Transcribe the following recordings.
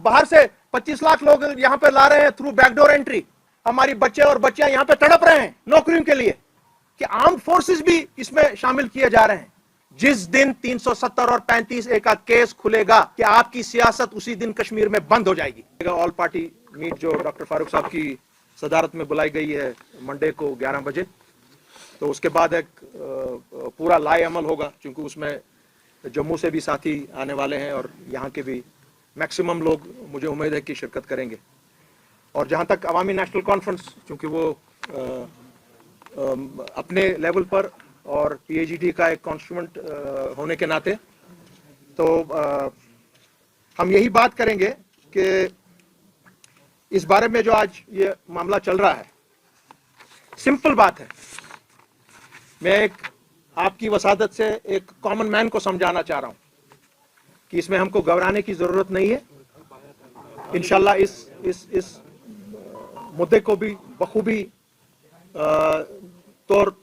बाहर से 25 लाख लोग यहां पे ला रहे हैं थ्रू बैकडोर एंट्री। हमारी बच्चे और बच्चियां यहां पे तड़प रहे हैं नौकरियों के लिए, कि आर्म्ड फोर्सेस भी इसमें शामिल किए जा रहे हैं। जिस दिन 370 और 35A का केस खुलेगा कि आपकी सियासत उसी दिन कश्मीर में बंद हो जाएगी। ऑल पार्टी मीट जो डॉक्टर फारूक साहब की सदारत में बुलाई गई है मंडे को 11 बजे, तो उसके बाद एक पूरा लाए अमल होगा, क्योंकि उसमें जम्मू से भी साथी आने वाले हैं और यहाँ के भी मैक्सिमम लोग मुझे उम्मीद है कि शिरकत करेंगे। और जहाँ तक अवामी नेशनल कॉन्फ्रेंस, क्योंकि वो अपने लेवल पर और PAGT का एक कॉन्स्टिट्यूएंट होने के नाते, तो हम यही बात करेंगे कि इस बारे में जो आज ये मामला चल रहा है, सिंपल बात है। मैं एक आपकी वसादत से एक कॉमन मैन को समझाना चाह रहा हूं कि इसमें हमको घबराने की जरूरत नहीं है। इंशाल्लाह इस मुद्दे को भी बखूबी तौर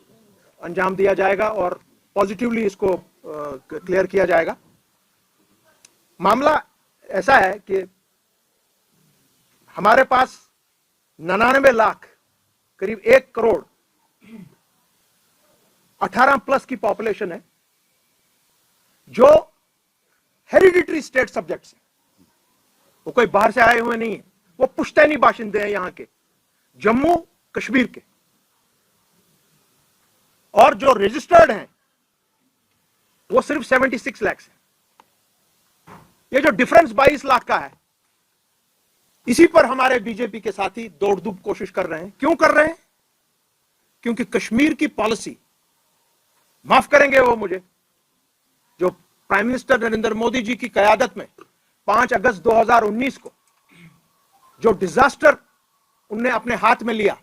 अंजाम दिया जाएगा और पॉजिटिवली इसको क्लियर किया जाएगा। मामला ऐसा है कि हमारे पास 99 लाख, करीब 1 करोड़ 18+ की पॉपुलेशन है, जो हेरिडिटरी स्टेट सब्जेक्ट्स है। वो कोई बाहर से आए हुए नहीं है, वो पुश्तैनी बाशिंदे हैं यहां के, जम्मू कश्मीर के। और जो रजिस्टर्ड हैं वो सिर्फ 76 लाख है। ये जो डिफरेंस 22 लाख का है, इसी पर हमारे बीजेपी के साथी दौड़ धूप कोशिश कर रहे हैं। क्यों कर रहे हैं? क्योंकि कश्मीर की पॉलिसी, माफ करेंगे वो मुझे, जो प्राइम मिनिस्टर नरेंद्र मोदी जी की कयादत में 5 अगस्त 2019 को जो डिजास्टर उनने अपने हाथ में लिया,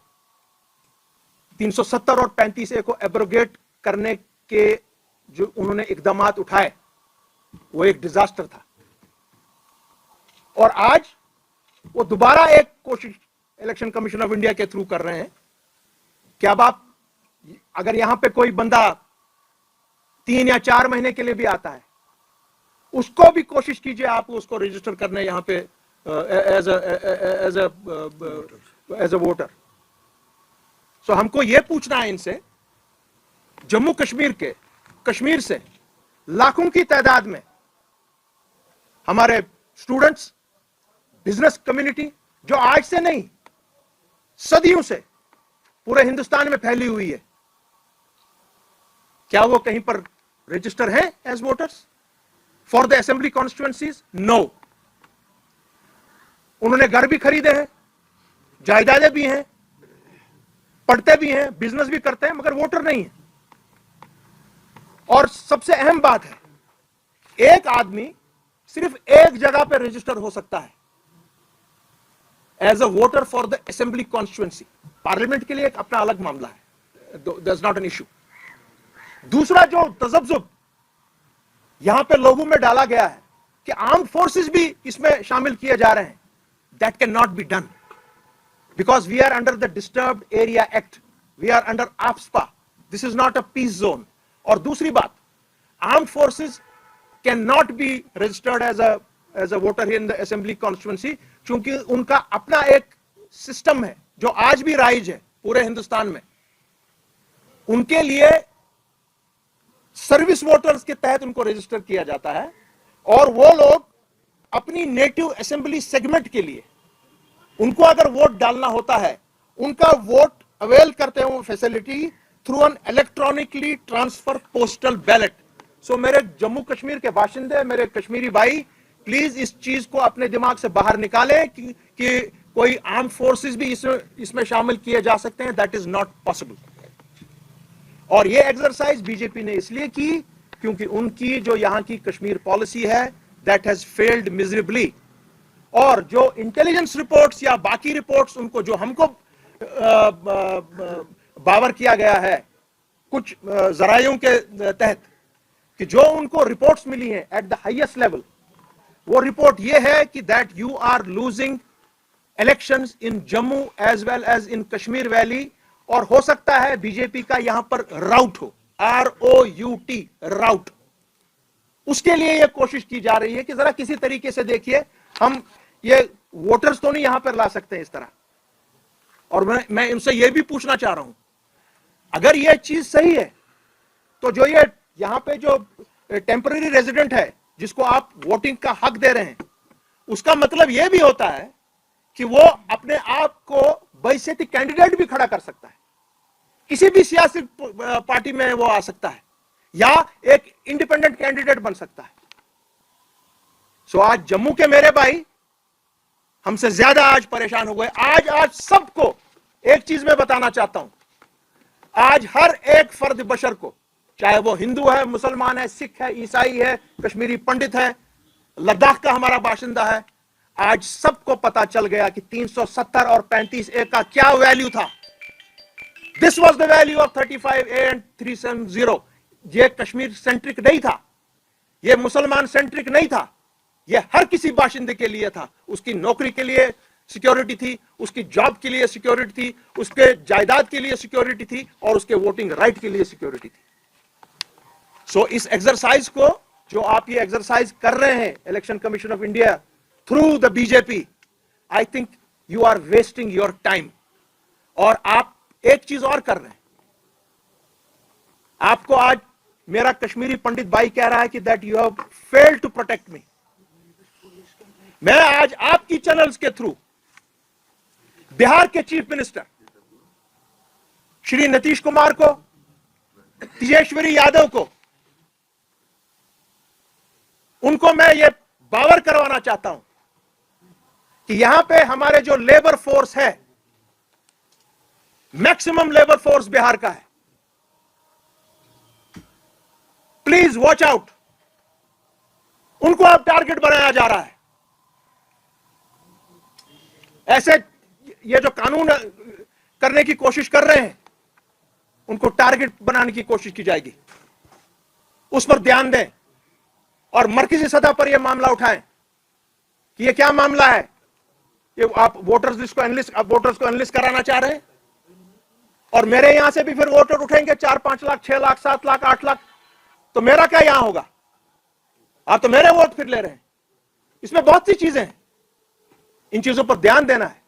370 और 35A को एब्रोगेट करने के जो उन्होंने इकदामात उठाए, वो एक डिजास्टर था। और आज वो दोबारा एक कोशिश इलेक्शन कमीशन ऑफ इंडिया के थ्रू कर रहे हैं कि अब आप, अगर यहां पे कोई बंदा 3 या 4 महीने के लिए भी आता है, उसको भी कोशिश कीजिए आप उसको रजिस्टर करने यहां पे एज अ वोटर। सो हमको यह पूछना है इनसे, जम्मू कश्मीर से लाखों की तादाद में हमारे स्टूडेंट्स, बिजनेस कम्युनिटी, जो आज से नहीं सदियों से पूरे हिंदुस्तान में फैली हुई है, क्या वो कहीं पर रजिस्टर हैं as voters for the assembly constituencies? No. उन्होंने घर भी खरीदे हैं, जायदादें भी हैं, पढ़ते भी हैं, बिजनेस भी करते हैं, मगर वोटर नहीं है। और सबसे अहम बात है, एक आदमी सिर्फ एक जगह पर रजिस्टर हो सकता है as a voter for the assembly constituency. Parliament के लिए एक अपना अलग मामला है, दैट्स नॉट एन इशू। दूसरा जो तजब्जुब यहां पे लोगों में डाला गया है कि आर्म्ड फोर्सेस भी इसमें शामिल किए जा रहे हैं, that can not be done because we are under the Disturbed Area Act, we are under AFSPA, this is not a peace zone. और दूसरी बात, armed forces cannot be registered as a voter here in the assembly constituency, क्योंकि उनका अपना एक system है जो आज भी राइज है पूरे हिंदुस्तान में। उनके लिए सर्विस वोटर्स के तहत उनको रजिस्टर किया जाता है, और वो लोग अपनी नेटिव असेंबली सेगमेंट के लिए उनको अगर वोट डालना होता है, उनका वोट अवेल करते हैं वो facility through an electronically transfer postal ballot. So मेरे जम्मू कश्मीर के बाशिंदे, मेरे कश्मीरी भाई, प्लीज इस चीज को अपने दिमाग से बाहर निकालें कि कोई आर्म फोर्सेस भी इसमें शामिल किए जा सकते हैं। That is not possible. और ये एक्सरसाइज बीजेपी ने इसलिए की क्योंकि उनकी जो यहां की कश्मीर पॉलिसी है, दैट हैज फेल्ड मिजरेबली। और जो इंटेलिजेंस रिपोर्ट्स या बाकी रिपोर्ट्स उनको जो हमको बावर किया गया है कुछ जरायों के तहत, कि जो उनको रिपोर्ट्स मिली हैं एट द हाईएस्ट लेवल, वो रिपोर्ट ये है कि that you are losing elections in Jammu as well as in Kashmir valley. और हो सकता है बीजेपी का यहां पर राउट हो, ROUT, राउट। उसके लिए यह कोशिश की जा रही है कि जरा किसी तरीके से देखिए हम ये वोटर्स तो नहीं यहां पर ला सकते इस तरह। और मैं उनसे ये भी पूछना चाह रहा हूं, अगर ये चीज सही है तो जो ये यहां पे जो टेम्पररी रेजिडेंट है जिसको आप वोटिंग का हक दे रहे हैं, उसका मतलब यह भी होता है कि वो अपने आप को बैसेटी कैंडिडेट भी खड़ा कर सकता है, किसी भी सियासी पार्टी में वो आ सकता है या एक इंडिपेंडेंट कैंडिडेट बन सकता है। सो आज जम्मू के मेरे भाई हमसे ज्यादा आज परेशान हो गए। आज सबको एक चीज मैं बताना चाहता हूं, आज हर एक फर्द बशर को, चाहे वो हिंदू है, मुसलमान है, सिख है, ईसाई है, कश्मीरी पंडित है, लद्दाख का हमारा बाशिंदा है, आज सबको पता चल गया कि 370 और 35A का क्या वैल्यू था। This was the value of 35A and 370। ये कश्मीर सेंट्रिक नहीं था, ये मुसलमान सेंट्रिक नहीं था, ये हर किसी बाशिंदे के लिए था। उसकी नौकरी के लिए सिक्योरिटी थी, उसकी जॉब के लिए सिक्योरिटी थी, उसके जायदाद के लिए सिक्योरिटी थी और उसके वोटिंग राइट के लिए सिक्योरिटी थी। सो इस एक्सरसाइज को जो आप ये एक्सरसाइज कर रहे हैं election commission of India through the BJP, I think you are wasting your time. और आप एक चीज और कर रहे हैं, आपको आज मेरा कश्मीरी पंडित भाई कह रहा है कि that you have failed to protect me. मैं आज आपकी चैनल्स के थ्रू बिहार के चीफ मिनिस्टर श्री नीतीश कुमार को, तेजस्वी यादव को, उनको मैं ये बावर करवाना चाहता हूं कि यहां पे हमारे जो लेबर फोर्स है, मैक्सिमम लेबर फोर्स बिहार का है, प्लीज वॉच आउट। उनको अब टारगेट बनाया जा रहा है। ऐसे ये जो कानून करने की कोशिश कर रहे हैं, उनको टारगेट बनाने की कोशिश की जाएगी। उस पर ध्यान दें और मरकजी सतह पर यह मामला उठाएं कि यह क्या मामला है कि आप वोटर्स को एनालिस्ट कराना चाह रहे हैं और मेरे यहां से भी फिर वोटर उठेंगे 4-5 लाख, 6 लाख, 7 लाख, 8 लाख, तो मेरा क्या यहां होगा? आप तो मेरे वोट फिर ले रहे हैं। इसमें बहुत सी चीजें हैं, इन चीजों पर ध्यान देना है।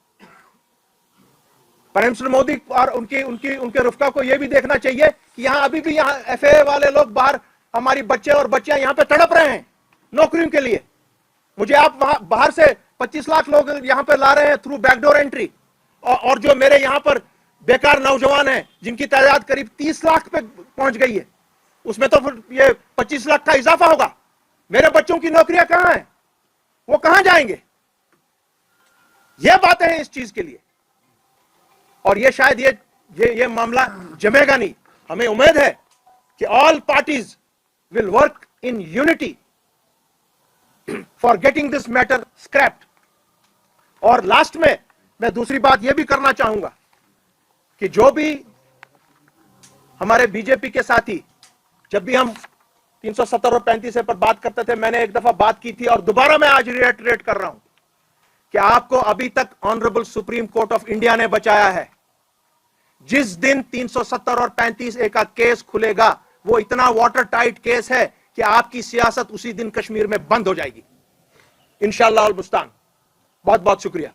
प्राइम मिनिस्टर मोदी और उनके रुफका को यह भी देखना चाहिए कि यहां अभी भी यहां एफए वाले लोग बाहर, हमारी बच्चे और बच्चियां यहां पे तड़प रहे हैं नौकरियों के लिए। मुझे आप बाहर से 25 लाख लोग यहां पे ला रहे हैं थ्रू बैकडोर एंट्री, और जो मेरे यहां पर बेकार नौजवान हैं जिनकी तादाद करीब 30 लाख पे पहुंच गई है, उसमें तो फिर ये 25 लाख का इजाफा होगा। मेरे बच्चों की नौकरियां कहां हैं? वो कहां जाएंगे? ये बातें हैं इस चीज के लिए। और ये शायद ये मामला जमेगा नहीं। हमें उम्मीद है कि all parties will work in unity for getting this matter scraped. और लास्ट में मैं दूसरी बात यह भी करना चाहूंगा कि जो भी हमारे बीजेपी के साथी, जब भी हम 370 और 35 पर बात करते थे, मैंने एक दफा बात की थी और दोबारा मैं आज रिएटरेट कर रहा हूं कि आपको अभी तक honourable supreme court of India ने बचाया है। जिस दिन 370 और 35A का केस खुलेगा, वो इतना वाटर टाइट केस है कि आपकी सियासत उसी दिन कश्मीर में बंद हो जाएगी, इंशाअल्लाह अल मुस्तान। बहुत बहुत शुक्रिया।